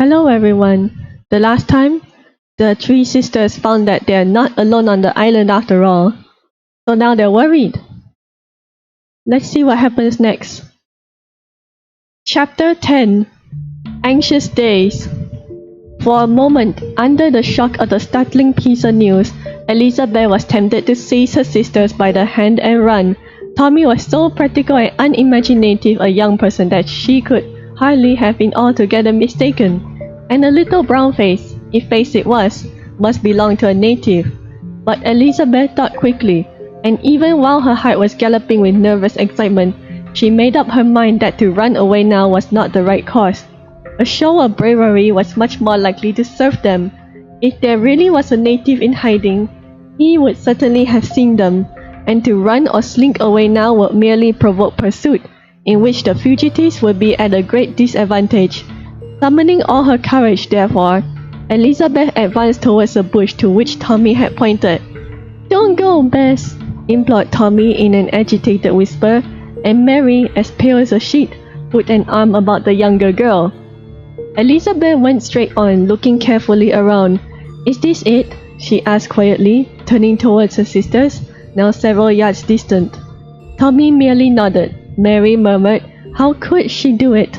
Hello everyone. The last time, the three sisters found that they're not alone on the island after all. So now they're worried. Let's see what happens next. Chapter 10. Anxious Days. For a moment, under the shock of the startling piece of news, Elizabeth was tempted to seize her sisters by the hand and run. Tommy was so practical and unimaginative a young person that she could hardly have been altogether mistaken. And the little brown face, if face it was, must belong to a native. But Elizabeth thought quickly, and even while her heart was galloping with nervous excitement, she made up her mind that to run away now was not the right course. A show of bravery was much more likely to serve them. If there really was a native in hiding, he would certainly have seen them, and to run or slink away now would merely provoke pursuit, in which the fugitives would be at a great disadvantage. Summoning all her courage, therefore, Elizabeth advanced towards the bush to which Tommy had pointed. "Don't go, Bess," implored Tommy in an agitated whisper, and Mary, as pale as a sheet, put an arm about the younger girl. Elizabeth went straight on, looking carefully around. "Is this it?" she asked quietly, turning towards her sisters, now several yards distant. Tommy merely nodded. Mary murmured, "How could she do it?"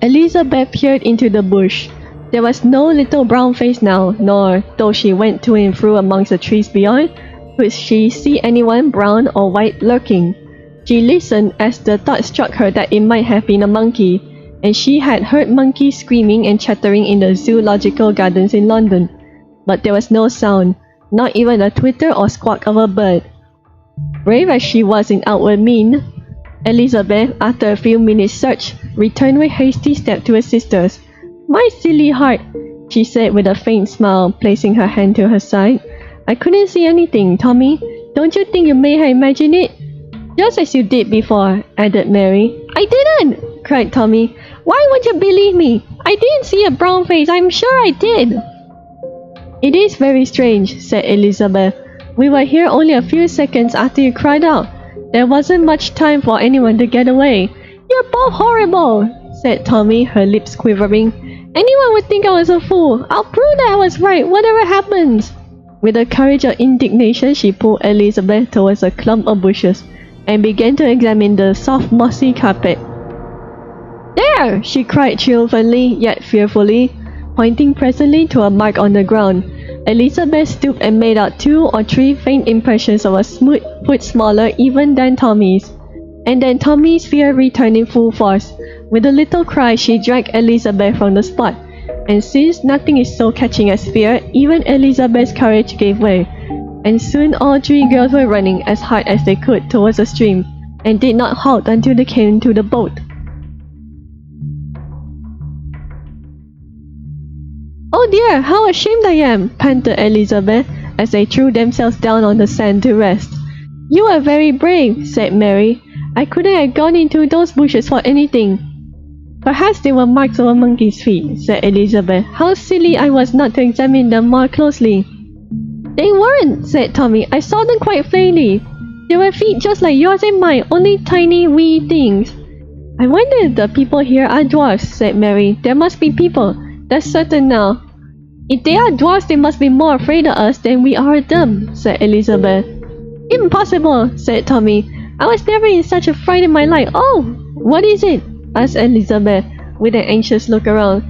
Elizabeth peered into the bush. There was no little brown face now, nor, though she went to and fro amongst the trees beyond, could she see anyone brown or white lurking. She listened as the thought struck her that it might have been a monkey, and she had heard monkeys screaming and chattering in the zoological gardens in London. But there was no sound, not even a twitter or squawk of a bird. Brave as she was in outward mien, Elizabeth, after a few minutes' search, returned with hasty step to her sisters. "My silly heart," she said with a faint smile, placing her hand to her side. "I couldn't see anything, Tommy. Don't you think you may have imagined it?" "Just as you did before," added Mary. "I didn't!" cried Tommy. "Why won't you believe me? I didn't see a brown face, I'm sure I did." "It is very strange," said Elizabeth. "We were here only a few seconds after you cried out. There wasn't much time for anyone to get away." "You're both horrible," said Tommy, her lips quivering. "Anyone would think I was a fool. I'll prove that I was right, whatever happens." With the courage of indignation, she pulled Elizabeth towards a clump of bushes and began to examine the soft mossy carpet. "There!" she cried triumphantly, yet fearfully, pointing presently to a mark on the ground. Elizabeth stooped and made out 2 or 3 faint impressions of a smooth foot smaller even than Tommy's. And then Tommy's fear returned in full force. With a little cry, she dragged Elizabeth from the spot. And since nothing is so catching as fear, even Elizabeth's courage gave way. And soon all 3 girls were running as hard as they could towards the stream, and did not halt until they came to the boat. "Oh dear, how ashamed I am!" panted Elizabeth, as they threw themselves down on the sand to rest. "You are very brave," said Mary. "I couldn't have gone into those bushes for anything." "Perhaps they were marks of a monkey's feet," said Elizabeth. "How silly I was not to examine them more closely." "They weren't," said Tommy. "I saw them quite plainly. They were feet just like yours and mine, only tiny wee things." "I wonder if the people here are dwarfs," said Mary. "There must be people, that's certain now." "If they are dwarfs, they must be more afraid of us than we are of them," said Elizabeth. "Impossible," said Tommy. "I was never in such a fright in my life." "Oh, what is it?" asked Elizabeth, with an anxious look around.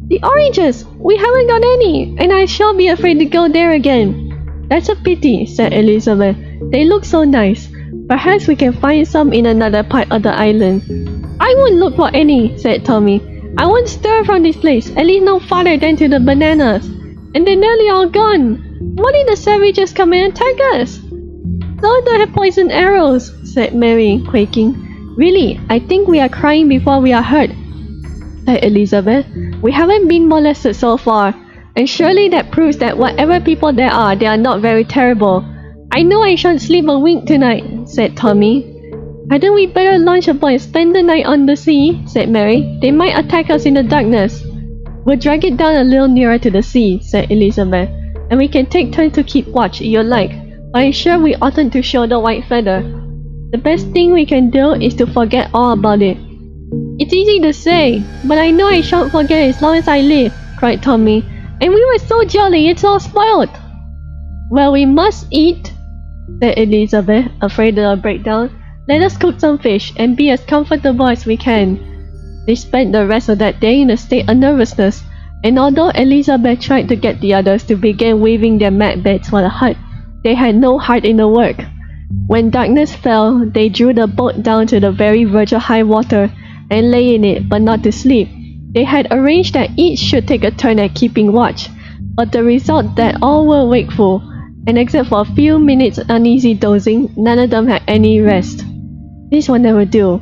"The oranges! We haven't got any, and I shall be afraid to go there again." "That's a pity," said Elizabeth. "They look so nice. Perhaps we can find some in another part of the island." "I won't look for any," said Tommy. "I won't stir from this place, at least no farther than to the bananas. And they're nearly all gone. What if the savages come and attack us?" "Those don't have poisoned arrows," said Mary, quaking. "Really, I think we are crying before we are hurt," said Elizabeth. "We haven't been molested so far, and surely that proves that whatever people there are, they are not very terrible." "I know I shan't sleep a wink tonight," said Tommy. "Hadn't we better launch a boat and spend the night on the sea?" said Mary. "They might attack us in the darkness." "We'll drag it down a little nearer to the sea," said Elizabeth, "and we can take turns to keep watch if you like. But I'm sure we oughtn't to show the white feather. The best thing we can do is to forget all about it." It's easy to say, but I know I shan't forget as long as I live, cried Tommy. And we were so jolly, it's all spoiled. Well, we must eat, said Elizabeth, afraid of a breakdown. Let us cook some fish and be as comfortable as we can. They spent the rest of that day in a state of nervousness, and although Elizabeth tried to get the others to begin weaving their mat beds for the hut, they had no heart in the work. When darkness fell, they drew the boat down to the very verge of high water and lay in it, but not to sleep. They had arranged that each should take a turn at keeping watch, but the result that all were wakeful, and except for a few minutes uneasy dozing, none of them had any rest. This will never do,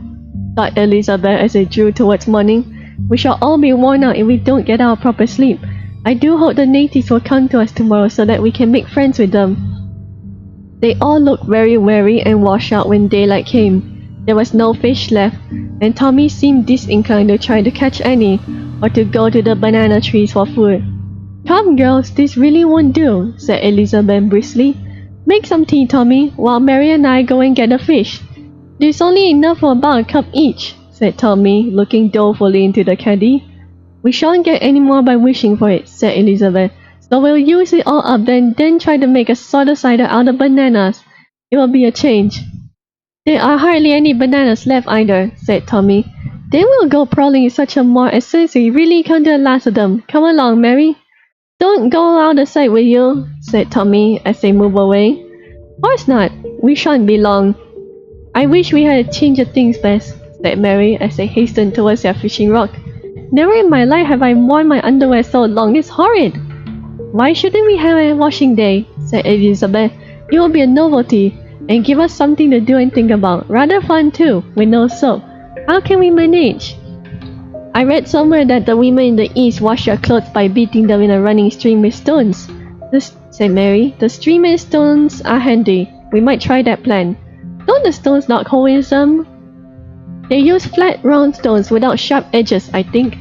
thought Elizabeth as they drew towards morning. We shall all be worn out if we don't get our proper sleep. I do hope the natives will come to us tomorrow so that we can make friends with them. They all looked very weary and washed out when daylight came. There was no fish left, and Tommy seemed disinclined to try to catch any, or to go to the banana trees for food. Come, girls, this really won't do, said Elizabeth briskly. Make some tea, Tommy, while Mary and I go and get the fish. There's only enough for about a cup each, said Tommy, looking dolefully into the caddy. We shan't get any more by wishing for it, said Elizabeth. So we'll use it all up then try to make a soda cider out of bananas. It will be a change. There are hardly any bananas left either, said Tommy. Then we'll go prowling in such a moor as soon as we really come to the last of them. Come along, Mary. Don't go out of sight, will you? Said Tommy as they moved away. Of course not. We shan't be long. I wish we had a change of things, Bess, said Mary as they hastened towards their fishing rod. Never in my life have I worn my underwear so long. It's horrid. Why shouldn't we have a washing day? Said Elizabeth. It will be a novelty, and give us something to do and think about. Rather fun too, with no soap. How can we manage? I read somewhere that the women in the East wash their clothes by beating them in a running stream with stones. Said Mary. The stream and stones are handy. We might try that plan. Don't the stones knock holes in them? They use flat, round stones without sharp edges, I think.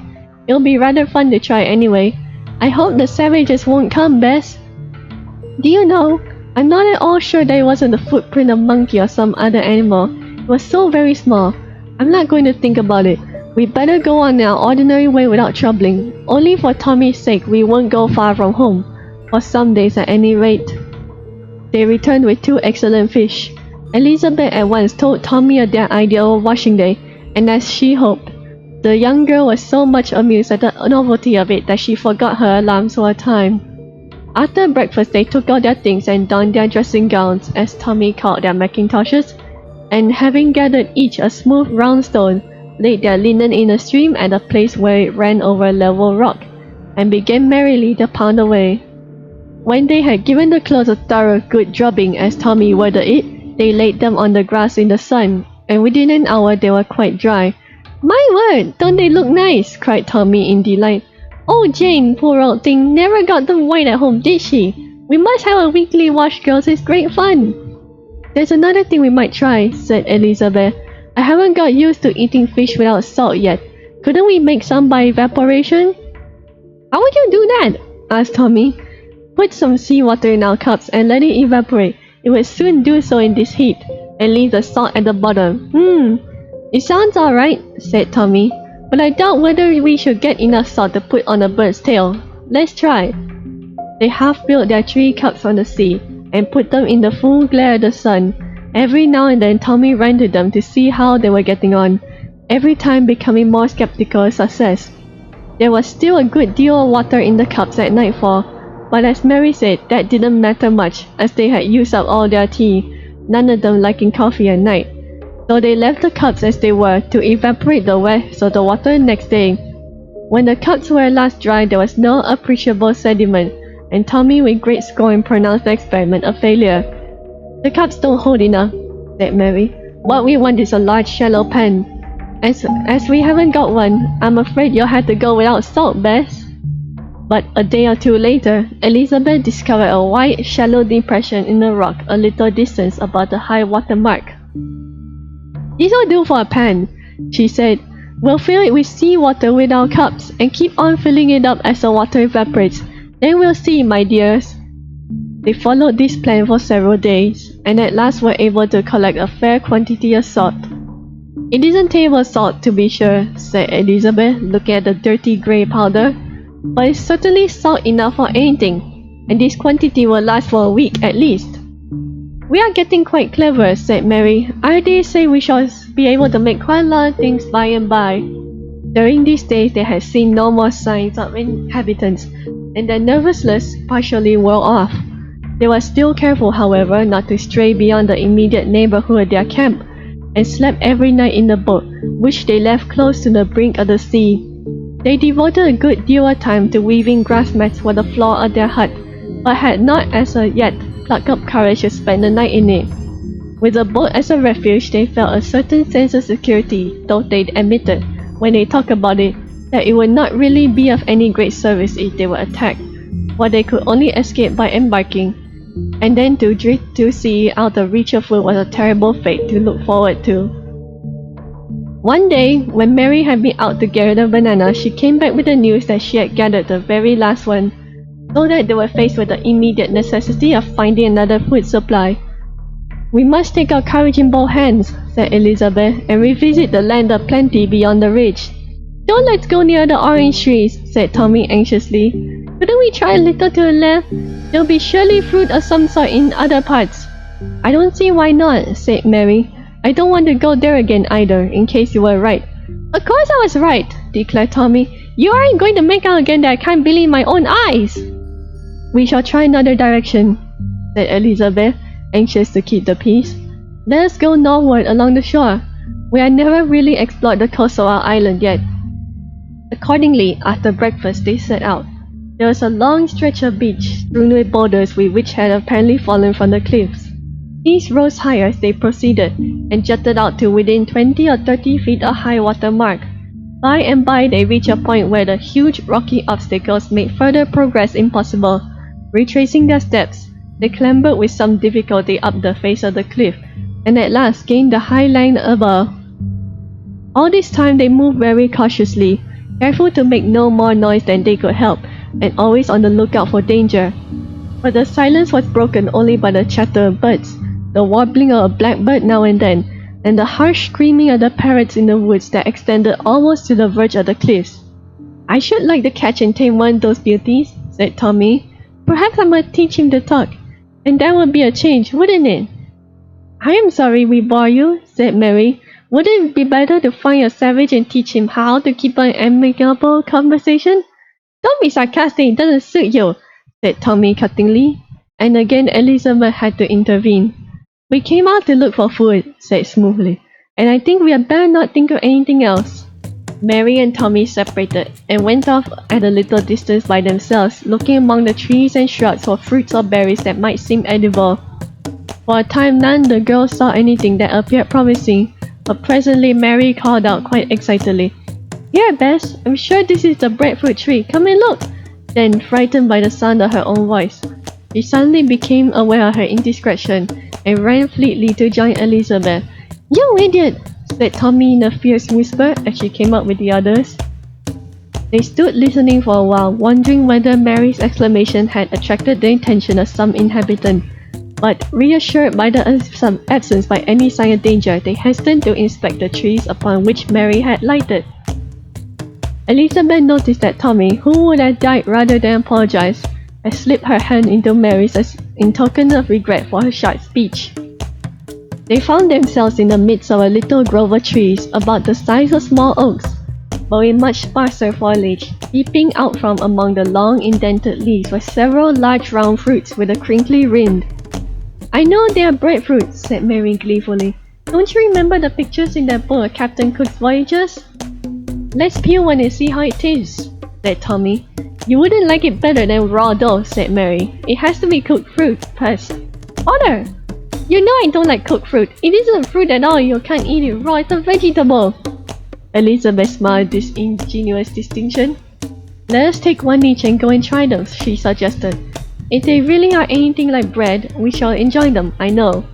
It'll be rather fun to try anyway. I hope the savages won't come, Bess. Do you know, I'm not at all sure that it wasn't the footprint of a monkey or some other animal. It was so very small. I'm not going to think about it. We'd better go on our ordinary way without troubling. Only for Tommy's sake we won't go far from home. For some days at any rate. They returned with 2 excellent fish. Elizabeth at once told Tommy of their idea of washing day, and as she hoped, the young girl was so much amused at the novelty of it that she forgot her alarms for a time. After breakfast they took out their things and donned their dressing gowns, as Tommy called their mackintoshes, and having gathered each a smooth round stone, laid their linen in a stream at a place where it ran over a level rock, and began merrily to pound away. When they had given the clothes a thorough good drubbing, as Tommy worded it, they laid them on the grass in the sun, and within an hour they were quite dry. My word, don't they look nice? Cried Tommy in delight. Oh, Jane, poor old thing, never got them white at home, did she? We must have a weekly wash, girls, it's great fun. There's another thing we might try, said Elizabeth. I haven't got used to eating fish without salt yet. Couldn't we make some by evaporation? How would you do that? Asked Tommy. Put some seawater in our cups and let it evaporate. It will soon do so in this heat, and leave the salt at the bottom. It sounds alright, said Tommy, but I doubt whether we should get enough salt to put on a bird's tail. Let's try. They half-filled their 3 cups from the sea, and put them in the full glare of the sun. Every now and then Tommy ran to them to see how they were getting on, every time becoming more skeptical of success. There was still a good deal of water in the cups at nightfall, but as Mary said, that didn't matter much, as they had used up all their tea, none of them liking coffee at night. So they left the cups as they were, to evaporate the rest of the water next day. When the cups were at last dry, there was no appreciable sediment, and Tommy with great scorn pronounced the experiment a failure. The cups don't hold enough, said Mary. What we want is a large shallow pan. As we haven't got one, I'm afraid you'll have to go without salt, Bess. But a day or 2 later, Elizabeth discovered a wide, shallow depression in the rock a little distance above the high water mark. This'll do for a pan, she said. We'll fill it with seawater with our cups, and keep on filling it up as the water evaporates. Then we'll see, my dears. They followed this plan for several days, and at last were able to collect a fair quantity of salt. It isn't table salt, to be sure, said Elizabeth, looking at the dirty grey powder, but it's certainly salt enough for anything, and this quantity will last for a week at least. We are getting quite clever, said Mary. I dare say we shall be able to make quite a lot of things by and by. During these days, they had seen no more signs of inhabitants, and their nervousness partially wore off. They were still careful, however, not to stray beyond the immediate neighborhood of their camp, and slept every night in the boat, which they left close to the brink of the sea. They devoted a good deal of time to weaving grass mats for the floor of their hut, but had not as yet plucked up courage to spend the night in it. With the boat as a refuge, they felt a certain sense of security, though they admitted, when they talked about it, that it would not really be of any great service if they were attacked, for they could only escape by embarking, and then to drift to sea out of reach of food was a terrible fate to look forward to. One day, when Mary had been out to gather the banana, she came back with the news that she had gathered the very last one, so that they were faced with the immediate necessity of finding another food supply. We must take our courage in both hands, said Elizabeth, and revisit the land of plenty beyond the ridge. Don't let's go near the orange trees, said Tommy anxiously. Couldn't we try a little to the left? There'll be surely fruit of some sort in other parts. I don't see why not, said Mary. I don't want to go there again either, in case you were right. Of course I was right, declared Tommy. You aren't going to make out again that I can't believe my own eyes. We shall try another direction, said Elizabeth, anxious to keep the peace. Let us go northward along the shore. We have never really explored the coast of our island yet. Accordingly, after breakfast they set out. There was a long stretch of beach, strewn with boulders which had apparently fallen from the cliffs. These rose higher as they proceeded, and jutted out to within 20 or 30 feet of high water mark. By and by they reached a point where the huge rocky obstacles made further progress impossible. Retracing their steps, they clambered with some difficulty up the face of the cliff, and at last gained the high land above. All this time they moved very cautiously, careful to make no more noise than they could help, and always on the lookout for danger. But the silence was broken only by the chatter of birds, the warbling of a blackbird now and then, and the harsh screaming of the parrots in the woods that extended almost to the verge of the cliffs. I should like to catch and tame one of those beauties, said Tommy. Perhaps I might teach him to talk, and that would be a change, wouldn't it? I am sorry we bore you, said Mary. Wouldn't it be better to find a savage and teach him how to keep an amicable conversation? Don't be sarcastic, it doesn't suit you, said Tommy cuttingly, and again Elizabeth had to intervene. We came out to look for food, said smoothly, and I think we had better not think of anything else. Mary and Tommy separated, and went off at a little distance by themselves, looking among the trees and shrubs for fruits or berries that might seem edible. For a time none of the girls saw anything that appeared promising, but presently Mary called out quite excitedly, Here, Bess, I'm sure this is the breadfruit tree, come and look! Then, frightened by the sound of her own voice, she suddenly became aware of her indiscretion, and ran fleetly to join Elizabeth. You idiot! Said Tommy in a fierce whisper as she came up with the others. They stood listening for a while, wondering whether Mary's exclamation had attracted the attention of some inhabitant. But, reassured by the absence by any sign of danger, they hastened to inspect the trees upon which Mary had lighted. Elizabeth noticed that Tommy, who would have died rather than apologize, had slipped her hand into Mary's as in token of regret for her sharp speech. They found themselves in the midst of a little grove of trees about the size of small oaks, but with much sparser foliage. Peeping out from among the long indented leaves were several large round fruits with a crinkly rind. I know they are breadfruit, said Mary gleefully. Don't you remember the pictures in that book of Captain Cook's voyages? Let's peel one and see how it tastes, said Tommy. You wouldn't like it better than raw dough, said Mary. It has to be cooked fruit first. Father! You know I don't like cooked fruit. It isn't fruit at all, you can't eat it raw, it's a vegetable. Elizabeth smiled this ingenious distinction. Let us take one each and go and try them, she suggested. If they really are anything like bread, we shall enjoy them, I know.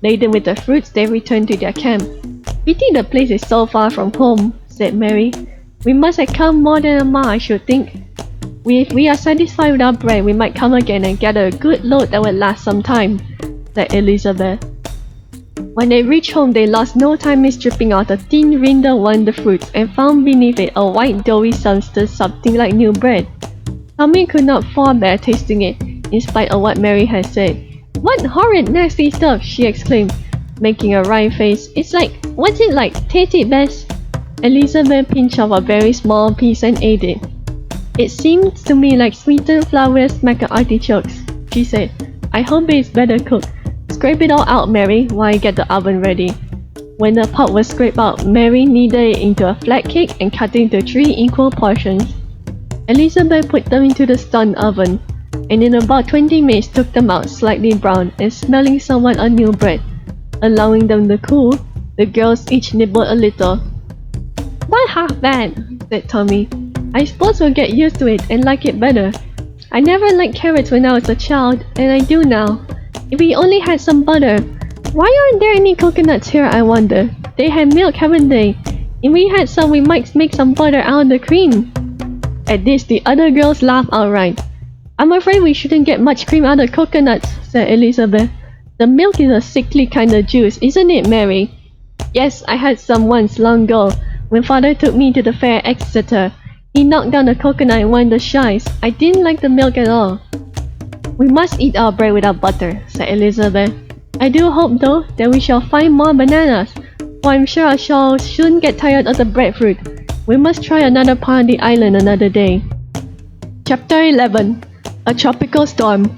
Laden with the fruits, they returned to their camp. Pity the place is so far from home, said Mary. We must have come more than a mile, I should think. If we are satisfied with our bread, we might come again and gather a good load that will last some time, said Elizabeth. When they reached home, they lost no time in stripping out a thin rind of one of the fruits and found beneath it a white doughy substance something like new bread. Tommy could not forbear tasting it, in spite of what Mary had said. "What horrid nasty stuff!" she exclaimed, making a wry face. What's it like? Taste it, Bess." Elizabeth pinched off a very small piece and ate it. "It seems to me like sweetened flour Westmacott artichokes," she said. "I hope it's better cooked. Scrape it all out, Mary, while I get the oven ready." When the pulp was scraped out, Mary kneaded it into a flat cake and cut it into 3 equal portions. Elizabeth put them into the stun oven, and in about 20 minutes took them out slightly brown and smelling somewhat of new bread. Allowing them to cool, the girls each nibbled a little. "Not half bad," said Tommy. "I suppose we'll get used to it and like it better. I never liked carrots when I was a child, and I do now. If we only had some butter. Why aren't there any coconuts here, I wonder? They had milk, haven't they? If we had some, we might make some butter out of the cream." At this, the other girls laughed outright. "I'm afraid we shouldn't get much cream out of coconuts," said Elizabeth. "The milk is a sickly kind of juice, isn't it, Mary?" "Yes, I had some once, long ago, when Father took me to the fair at Exeter. He knocked down a coconut in one of the shies. I didn't like the milk at all." "We must eat our bread without butter," said Elizabeth. "I do hope, though, that we shall find more bananas, for I'm sure I shall soon get tired of the breadfruit. We must try another part of the island another day." Chapter 11. A Tropical Storm.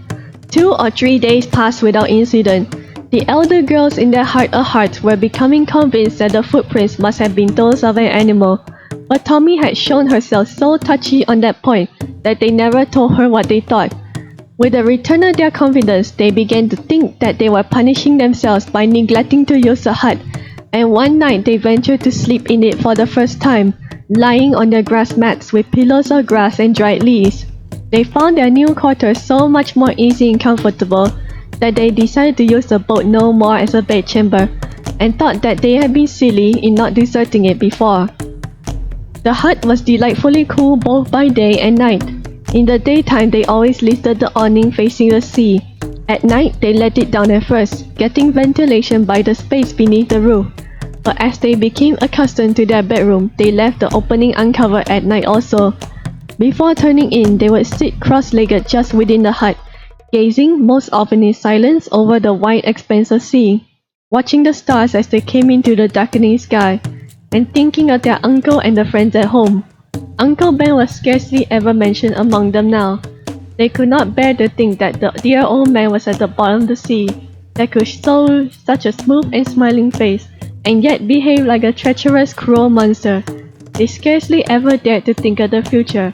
2 or 3 days passed without incident. The elder girls in their heart of hearts were becoming convinced that the footprints must have been those of an animal, but Tommy had shown herself so touchy on that point that they never told her what they thought. With the return of their confidence, they began to think that they were punishing themselves by neglecting to use the hut, and one night they ventured to sleep in it for the first time, lying on their grass mats with pillows of grass and dried leaves. They found their new quarters so much more easy and comfortable that they decided to use the boat no more as a bedchamber, and thought that they had been silly in not deserting it before. The hut was delightfully cool both by day and night. In the daytime, they always lifted the awning facing the sea. At night, they let it down at first, getting ventilation by the space beneath the roof. But as they became accustomed to their bedroom, they left the opening uncovered at night also. Before turning in, they would sit cross-legged just within the hut, gazing most often in silence over the wide expanse of sea, watching the stars as they came into the darkening sky, and thinking of their uncle and the friends at home. Uncle Ben was scarcely ever mentioned among them now. They could not bear to think that the dear old man was at the bottom of the sea, that could show such a smooth and smiling face, and yet behave like a treacherous, cruel monster. They scarcely ever dared to think of the future.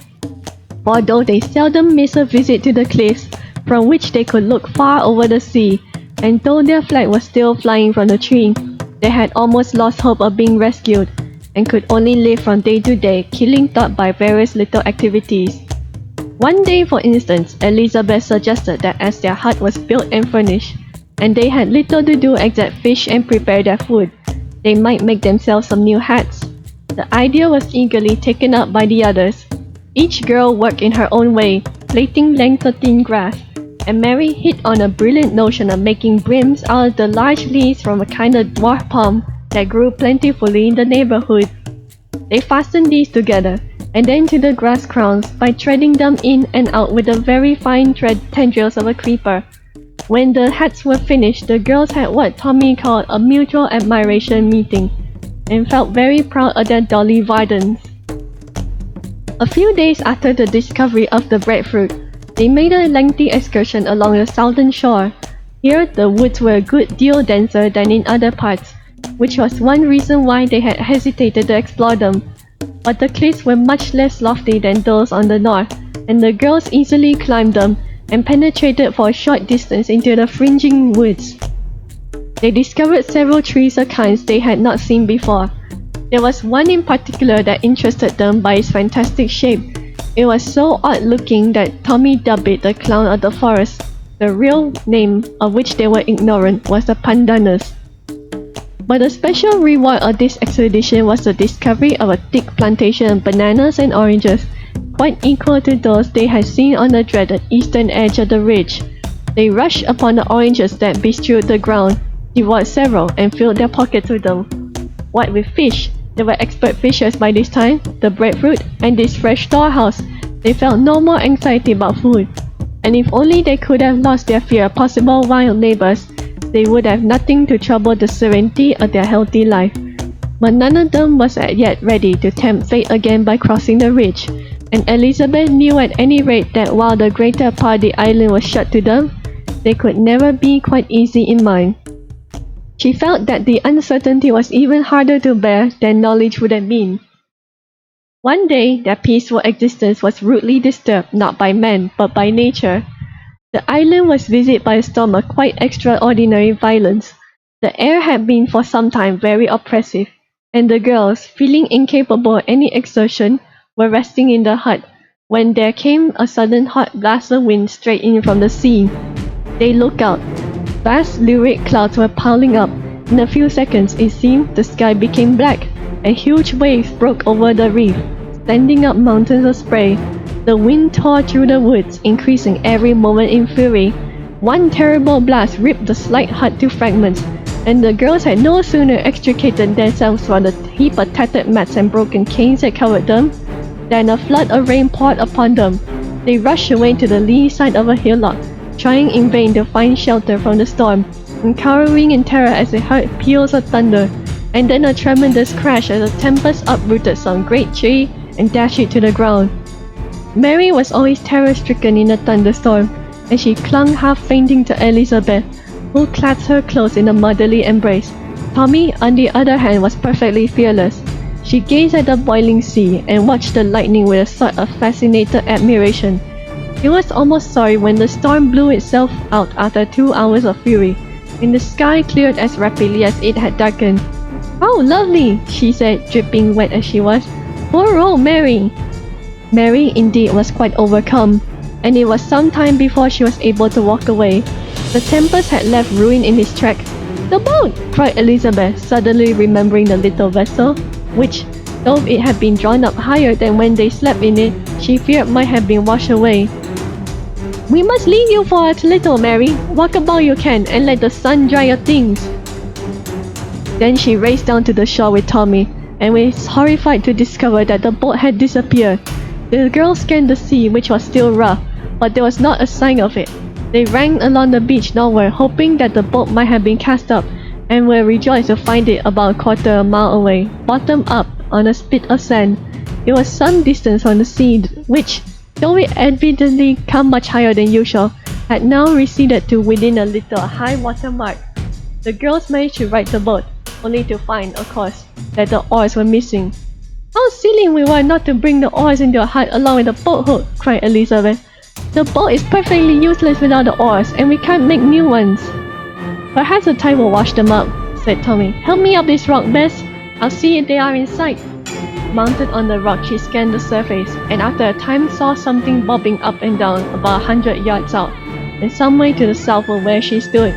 For though they seldom missed a visit to the cliffs, from which they could look far over the sea, and though their flag was still flying from the tree, they had almost lost hope of being rescued, and could only live from day to day, killing thought by various little activities. One day, for instance, Elizabeth suggested that as their hut was built and furnished, and they had little to do except fish and prepare their food, they might make themselves some new hats. The idea was eagerly taken up by the others. Each girl worked in her own way, plaiting lengths of thin grass, and Mary hit on a brilliant notion of making brims out of the large leaves from a kind of dwarf palm that grew plentifully in the neighborhood. They fastened these together, and then to the grass crowns by threading them in and out with the very fine thread tendrils of a creeper. When the hats were finished, the girls had what Tommy called a mutual admiration meeting, and felt very proud of their dolly Vardens. A few days after the discovery of the breadfruit, they made a lengthy excursion along the southern shore. Here, the woods were a good deal denser than in other parts, which was one reason why they had hesitated to explore them. But the cliffs were much less lofty than those on the north, and the girls easily climbed them and penetrated for a short distance into the fringing woods. They discovered several trees of kinds they had not seen before. There was one in particular that interested them by its fantastic shape. It was so odd-looking that Tommy dubbed it the clown of the forest. The real name, of which they were ignorant, was the pandanus. But the special reward of this expedition was the discovery of a thick plantation of bananas and oranges, quite equal to those they had seen on the dreaded eastern edge of the ridge. They rushed upon the oranges that bestrewed the ground, She bought several and filled their pockets with them. What with fish, they were expert fishers by this time, the breadfruit, and this fresh storehouse. They felt no more anxiety about food. And if only they could have lost their fear of possible wild neighbors, they would have nothing to trouble the serenity of their healthy life. But none of them was as yet ready to tempt fate again by crossing the ridge, and Elizabeth knew at any rate that while the greater part of the island was shut to them, they could never be quite easy in mind. She felt that the uncertainty was even harder to bear than knowledge would have been. One day, their peaceful existence was rudely disturbed not by man, but by nature. The island was visited by a storm of quite extraordinary violence. The air had been for some time very oppressive, and the girls, feeling incapable of any exertion, were resting in the hut, when there came a sudden hot blast of wind straight in from the sea. They looked out. Vast lurid clouds were piling up. In a few seconds, it seemed, the sky became black, and huge waves broke over the reef, standing up mountains of spray. The wind tore through the woods, increasing every moment in fury. One terrible blast ripped the slight hut to fragments, and the girls had no sooner extricated themselves from the heap of tattered mats and broken canes that covered them, than a flood of rain poured upon them. They rushed away to the lee side of a hillock, trying in vain to find shelter from the storm, and cowering in terror as they heard peals of thunder, and then a tremendous crash as the tempest uprooted some great tree and dashed it to the ground. Mary was always terror-stricken in a thunderstorm, and she clung half-fainting to Elizabeth, who clasped her close in a motherly embrace. Tommy, on the other hand, was perfectly fearless. She gazed at the boiling sea and watched the lightning with a sort of fascinated admiration. He was almost sorry when the storm blew itself out after 2 hours of fury, and the sky cleared as rapidly as it had darkened. "How lovely!" she said, dripping wet as she was. "Poor old Mary!" Mary indeed was quite overcome, and it was some time before she was able to walk away. The tempest had left ruin in its track. "The boat!" cried Elizabeth, suddenly remembering the little vessel, which, though it had been drawn up higher than when they slept in it, she feared might have been washed away. "We must leave you for a little, Mary. Walk about you can, and let the sun dry your things." Then she raced down to the shore with Tommy, and was horrified to discover that the boat had disappeared. The girls scanned the sea, which was still rough, but there was not a sign of it. They ran along the beach northward, hoping that the boat might have been cast up, and were rejoiced to find it about a quarter of a mile away, bottom up, on a spit of sand. It was some distance from the sea, which, though it evidently come much higher than usual, had now receded to within a little high water mark. The girls managed to right the boat, only to find, of course, that the oars were missing. "How silly we were not to bring the oars into the hut along with the boat hook," cried Elizabeth. "The boat is perfectly useless without the oars, and we can't make new ones." "Perhaps the tide will wash them up," said Tommy. "Help me up this rock, Bess. I'll see if they are in sight." Mounted on the rock, she scanned the surface, and after a time saw something bobbing up and down about 100 yards out, and some way to the south of where she stood.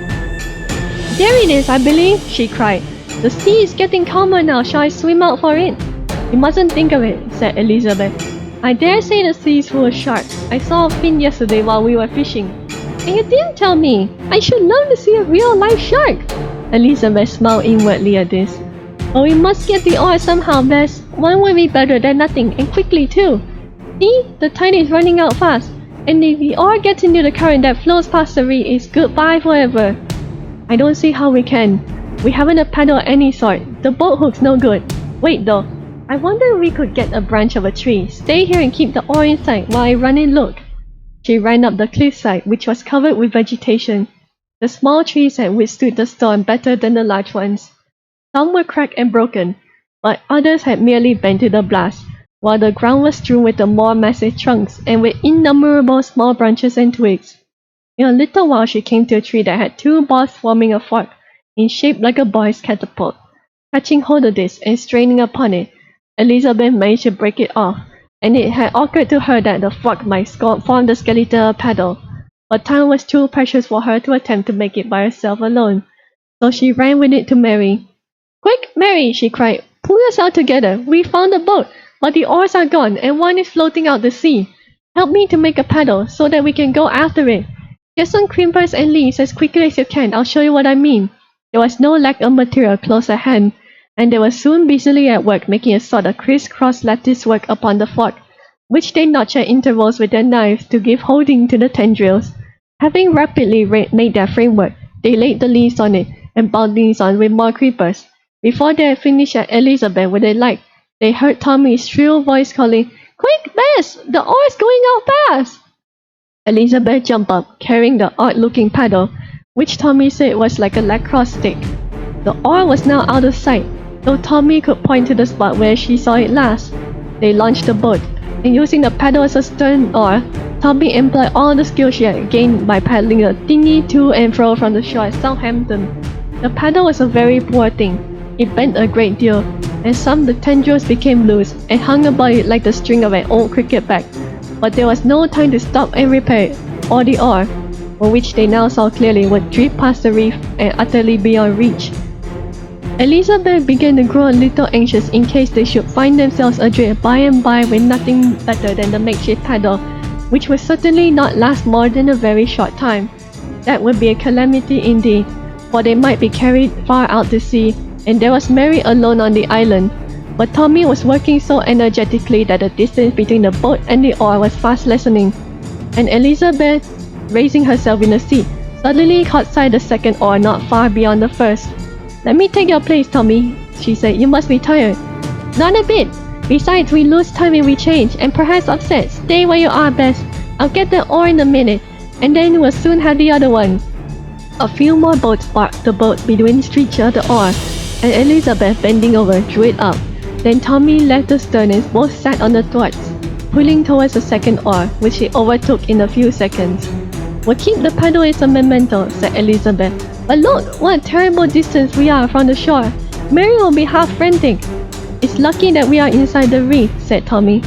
"There it is, I believe," she cried. "The sea is getting calmer now. Shall I swim out for it?" "You mustn't think of it," said Elizabeth. "I dare say the sea is full of sharks. I saw a fin yesterday while we were fishing." "And you didn't tell me! I should love to see a real live shark!" Elizabeth smiled inwardly at this. "But we must get the oars somehow, Bess. One would be better than nothing, and quickly too. See, the tide is running out fast, and if the oar gets into the current that flows past the reef, it's goodbye forever." "I don't see how we can. We haven't a paddle of any sort. The boat hook's no good. Wait though, I wonder if we could get a branch of a tree, stay here and keep the oar in sight while I run and look." She ran up the cliffside, which was covered with vegetation. The small trees had withstood the storm better than the large ones. Some were cracked and broken, but others had merely bent to the blast, while the ground was strewn with the more massive trunks and with innumerable small branches and twigs. In a little while she came to a tree that had 2 bars forming a fork, in shape like a boy's catapult. Catching hold of this and straining upon it, Elizabeth managed to break it off, and it had occurred to her that the fork might form the skeleton of a paddle, but time was too precious for her to attempt to make it by herself alone, so she ran with it to Mary. "Quick, Mary!" she cried. "Pull yourself together. We found the boat, but the oars are gone, and one is floating out to sea. Help me to make a paddle, so that we can go after it. Get some creepers and leaves as quickly as you can. I'll show you what I mean." There was no lack of material close at hand, and they were soon busily at work making a sort of criss-cross lattice work upon the fort, which they notched at intervals with their knives to give holding to the tendrils. Having rapidly made their framework, they laid the leaves on it and bound these on with more creepers. Before they had finished at Elizabeth with a light, they heard Tommy's shrill voice calling, "Quick, Bess! The oar's going out fast!" Elizabeth jumped up, carrying the odd-looking paddle, which Tommy said was like a lacrosse stick. The oar was now out of sight, though Tommy could point to the spot where she saw it last. They launched the boat, and using the paddle as a stern oar, Tommy employed all the skill she had gained by paddling the dinghy to and fro from the shore at Southampton. The paddle was a very poor thing. It bent a great deal, and some of the tendrils became loose and hung about it like the string of an old cricket bat. But there was no time to stop and repair it, or the oar, for which they now saw clearly, would drift past the reef and utterly beyond reach. Elizabeth began to grow a little anxious in case they should find themselves adrift by and by with nothing better than the makeshift paddle, which would certainly not last more than a very short time. That would be a calamity indeed, for they might be carried far out to sea, and there was Mary alone on the island. But Tommy was working so energetically that the distance between the boat and the oar was fast lessening, and Elizabeth, raising herself in the seat, suddenly caught sight of the second oar not far beyond the first. "Let me take your place, Tommy," she said. "You must be tired." "Not a bit. Besides, we lose time if we change, and perhaps upset. Stay where you are, Bess. I'll get the oar in a minute, and then we'll soon have the other one." A few more boats barked the boat between each of the oar, and Elizabeth, bending over, drew it up. Then Tommy left the stern and both sat on the thwarts, pulling towards the second oar, which he overtook in a few seconds. "We'll keep the paddle as a memento," said Elizabeth. "But look, what a terrible distance we are from the shore. Mary will be half frantic." "It's lucky that we are inside the reef," said Tommy.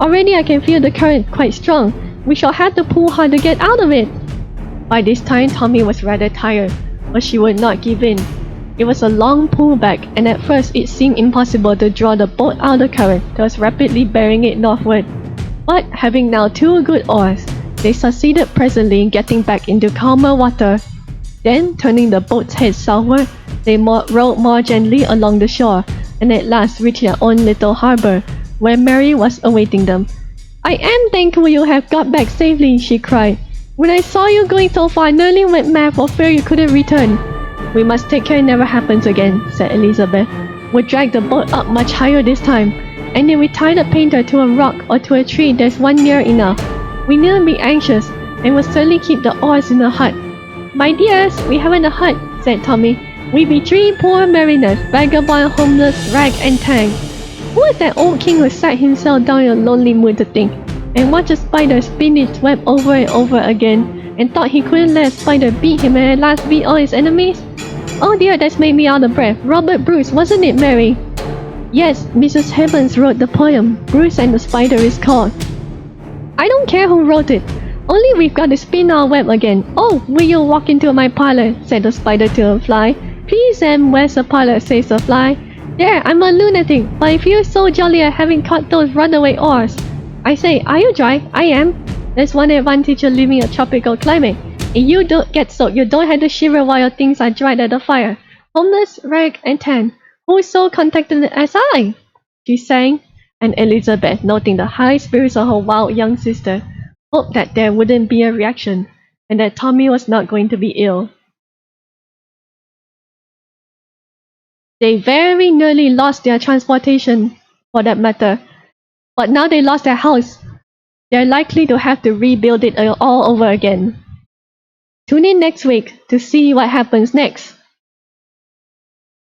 "Already I can feel the current quite strong. We shall have to pull hard to get out of it." By this time Tommy was rather tired, but she would not give in. It was a long pull back, and at first it seemed impossible to draw the boat out of the current that was rapidly bearing it northward. But having now 2 good oars, they succeeded presently in getting back into calmer water. Then, turning the boat's head southward, they rowed more gently along the shore, and at last reached their own little harbour, where Mary was awaiting them. "I am thankful you have got back safely," she cried. "When I saw you going so far, I nearly went mad for fear you couldn't return." "We must take care it never happens again," said Elizabeth. "We'll drag the boat up much higher this time, and if we tie the painter to a rock or to a tree, there's one near enough. We needn't be anxious, and we'll certainly keep the oars in the hut." "My dears, we haven't a hut," said Tommy. "We be 3 poor mariners, vagabond, homeless, rag and tang. Who is that old king who sat himself down in a lonely mood to think, and watched a spider spin its web over and over again, and thought he couldn't let a spider beat him and at last beat all his enemies? Oh dear, that's made me out of breath. Robert Bruce, wasn't it, Mary?" "Yes, Mrs Herbert wrote the poem. Bruce and the Spider is called." "I don't care who wrote it. Only we've got to spin our web again. Oh, will you walk into my parlour?" said the spider to a fly. "Please, where's the parlour?" says the fly. "There, I'm a lunatic, but I feel so jolly at having caught those runaway oars. I say, are you dry? I am. There's one advantage of living in a tropical climate. If you don't get soaked, you don't have to shiver while your things are dried at the fire. Homeless, rag, and tan. Who's so contented as I?" she sang, and Elizabeth, noting the high spirits of her wild young sister, hoped that there wouldn't be a reaction, and that Tommy was not going to be ill. They very nearly lost their transportation, for that matter, but now they lost their house. They're likely to have to rebuild it all over again. Tune in next week to see what happens next.